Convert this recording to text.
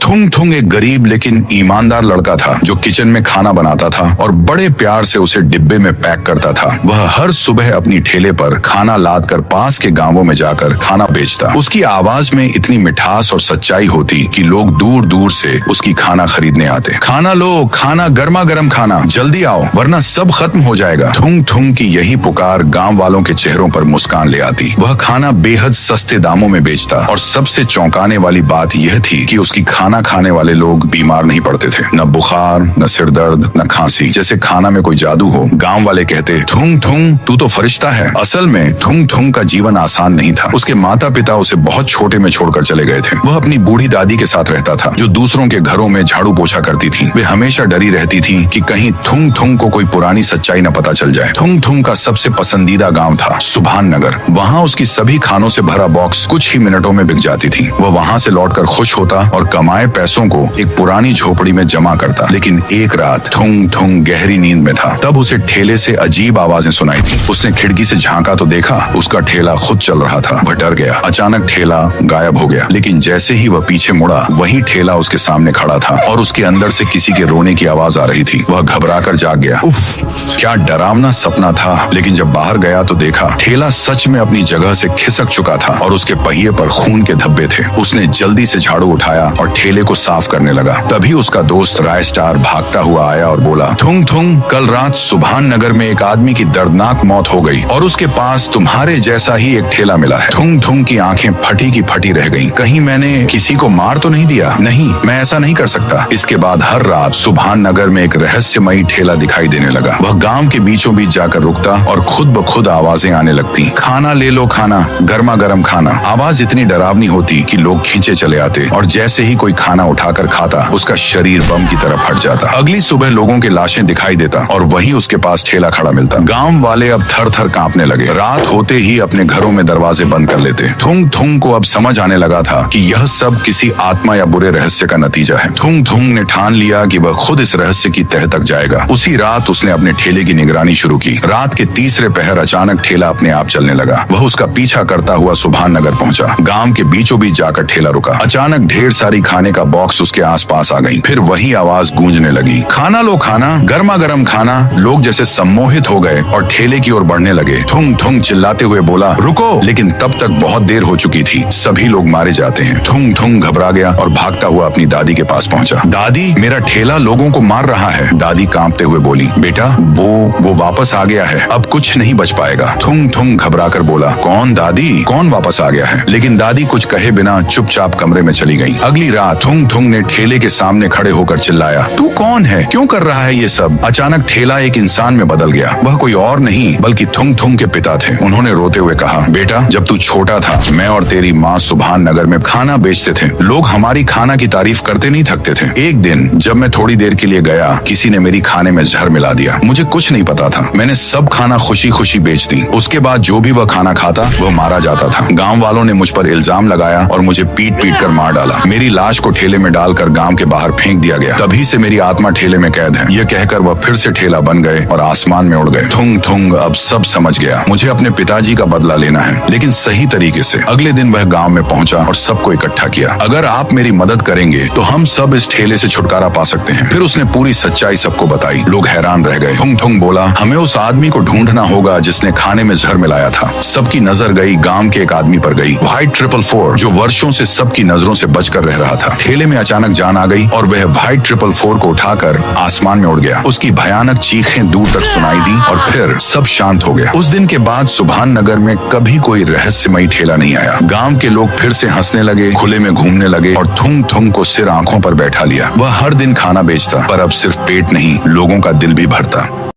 थुंग थुंग एक गरीब लेकिन ईमानदार लड़का था जो किचन में खाना बनाता था और बड़े प्यार से उसे डिब्बे में पैक करता था। वह हर सुबह अपनी ठेले पर खाना लाद कर पास के गांवों में जाकर खाना बेचता। उसकी आवाज में इतनी मिठास और सच्चाई होती कि लोग दूर दूर से उसकी खाना खरीदने आते। खाना लो, खाना, गर्मा गर्म खाना, जल्दी आओ वरना सब खत्म हो जाएगा। थुंग थुंग की यही पुकार गांव वालों के चेहरों पर मुस्कान ले आती। वह खाना बेहद सस्ते दामों में बेचता और सबसे चौंकाने वाली बात यह थी कि उसकी खाना खाने वाले लोग बीमार नहीं पड़ते थे। न बुखार, न सिर दर्द, न खांसी, जैसे खाना में कोई जादू हो। गांव वाले कहते, थुंग थुंग तू तो फरिश्ता है। असल में थुंग थुंग का जीवन आसान नहीं था। उसके माता पिता उसे बहुत छोटे में छोड़कर चले गए थे। वह अपनी बूढ़ी दादी के साथ रहता था जो दूसरों के घरों में झाड़ू पोछा करती थी। वे हमेशा डरी रहती थी कि कहीं थुंग थुंग को कोई पुरानी सच्चाई न पता चल जाए। थुंग थुंग का सबसे पसंदीदा गांव था सुभान नगर। वहाँ उसकी सभी खानों से भरा बॉक्स कुछ ही मिनटों में बिक जाती थी। वह वहाँ से लौटकर खुश होता और कमाए पैसों को एक पुरानी झोपड़ी में जमा करता। लेकिन एक रात थुंग थुंग गहरी नींद में था। तब उसे ठेले से अजीब आवाजें सुनाई थी। उसने खिड़की से झांका तो देखा उसका ठेला खुद चल रहा था। वह डर गया। अचानक ठेला गायब हो गया। लेकिन जैसे ही वह पीछे मुड़ा वही ठेला उसके सामने खड़ा था और उसके अंदर से किसी के रोने की आवाज आ रही थी। वह घबराकर जाग गया। उफ, क्या डरावना सपना था। लेकिन जब बाहर गया तो देखा ठेला सच में अपनी जगह से खिसक चुका था और उसके पहिए पर खून के धब्बे थे। उसने जल्दी से झाड़ू उठाया और ठेले को साफ करने लगा। तभी उसका दोस्त राय स्टार भागता हुआ आया और बोला, थुंग थुंग कल रात सुभान नगर में एक आदमी की दर्दनाक मौत हो गई और उसके पास तुम्हारे जैसा ही एक ठेला मिला है। थुंग थुंग की आंखें फटी की फटी रह गईं। कहीं मैंने किसी को मार तो नहीं दिया? नहीं, मैं ऐसा नहीं कर सकता। इसके बाद हर रात सुभान नगर में एक रहस्यमयी ठेला दिखाई देने लगा। वह गांव के बीचों बीच जाकर रुकता और खुद ब खुद आवाजें आने लगती। खाना ले लो, खाना, गर्मा गर्म खाना। आवाज इतनी डरावनी होती कि लोग खींचे चले आते और जैसे ही कोई खाना उठाकर खाता उसका शरीर बम की तरह फट जाता। अगली सुबह लोगों के लाशें दिखाई देता और वहीं उसके पास ठेला खड़ा मिलता। गांव वाले अब थर थर कांपने लगे। रात होते ही अपने घरों में दरवाजे बंद कर लेते। थुंग थुंग को अब समझ आने लगा था कि यह सब किसी आत्मा या बुरे रहस्य का नतीजा है। थुंग थुंग ने ठान लिया कि वह खुद इस रहस्य की तह तक जाएगा। उसी रात उसने अपने ठेले की निगरानी शुरू की। रात के तीसरे पहर अचानक ठेला अपने आप चलने लगा। वह उसका पीछा करता हुआ सुभान नगर पहुंचा। गांव के बीचों बीच जाकर ठेला रुका। अचानक ढेर सारी खाने का बॉक्स उसके आसपास आ गई। फिर वही आवाज गूंजने लगी, खाना लो, खाना, गर्मा गर्म खाना। लोग जैसे सम्मोहित हो गए और ठेले की ओर बढ़ने लगे। थुंग थुंग चिल्लाते हुए बोला, रुको। लेकिन तब तक बहुत देर हो चुकी थी। सभी लोग मारे जाते हैं। थुंग थुंग घबरा गया और भागता हुआ अपनी दादी के पास पहुंचा। दादी, मेरा ठेला लोगों को मार रहा है। दादी कांपते हुए बोली, बेटा वो वापस आ गया है, अब कुछ नहीं बच पाएगा। थुंग थुंग घबराकर बोला, कौन दादी, कौन वापस आ गया है? लेकिन दादी कुछ कहे बिना चुपचाप कमरे में चली गई। अगली रात थुंग थुंग ने ठेले के सामने खड़े होकर चिल्लाया, तू कौन है, क्यों कर रहा है ये सब? अचानक ठेला एक इंसान में बदल गया। वह कोई और नहीं बल्कि थुंग थुंग के पिता थे। उन्होंने रोते हुए कहा, बेटा जब तू छोटा था मैं और तेरी माँ सुभान नगर में खाना बेचते थे। लोग हमारी खाना की तारीफ करते नहीं थकते थे। एक दिन जब मैं थोड़ी देर के लिए गया किसी ने मेरी खाने में जहर मिला दिया। मुझे कुछ नहीं पता था। मैंने सब खाना खुशी खुशी बेच दी। उसके बाद जो भी वह खाना खाता वह मारा जाता था। गांव वालों ने मुझ पर इल्जाम लगाया और मुझे पीट पीट कर मार डाला। मेरी लाश को ठेले में डालकर गांव के बाहर फेंक दिया गया। तभी से मेरी आत्मा ठेले में कैद है। यह कहकर वह फिर से ठेला बन गए और आसमान में उड़ गए। थुंग थुंग अब सब समझ गया। मुझे अपने पिताजी का बदला लेना है, लेकिन सही तरीके से। अगले दिन वह गांव में पहुंचा और सबको इकट्ठा किया। अगर आप मेरी मदद करेंगे तो हम सब इस ठेले से छुटकारा पा सकते हैं। फिर उसने पूरी सच्चाई सबको बताई। लोग हैरान रह गए। थुंग थुंग बोला, हमें उस आदमी को ढूंढना होगा जिसने खाने में जहर मिलाया था। सबकी नजर गई गांव के एक आदमी पर गई, व्हाइट 444, जो वर्षों से सबकी नजरों से बचकर रह रहा था। ठेले में अचानक जान आ गई और वह व्हाइट 444 को उठाकर आसमान में उड़ गया। उसकी भयानक चीखें दूर तक सुनाई दी और फिर सब शांत हो गया। उस दिन के बाद सुभान नगर में कभी कोई रहस्यमयी ठेला नहीं आया। गांव के लोग फिर से हंसने लगे, खुले में घूमने लगे और थुंग थुंग को सिर आंखों पर बैठा लिया। वह हर दिन खाना बेचता, पर अब सिर्फ पेट नहीं, लोगों का दिल भी भरता।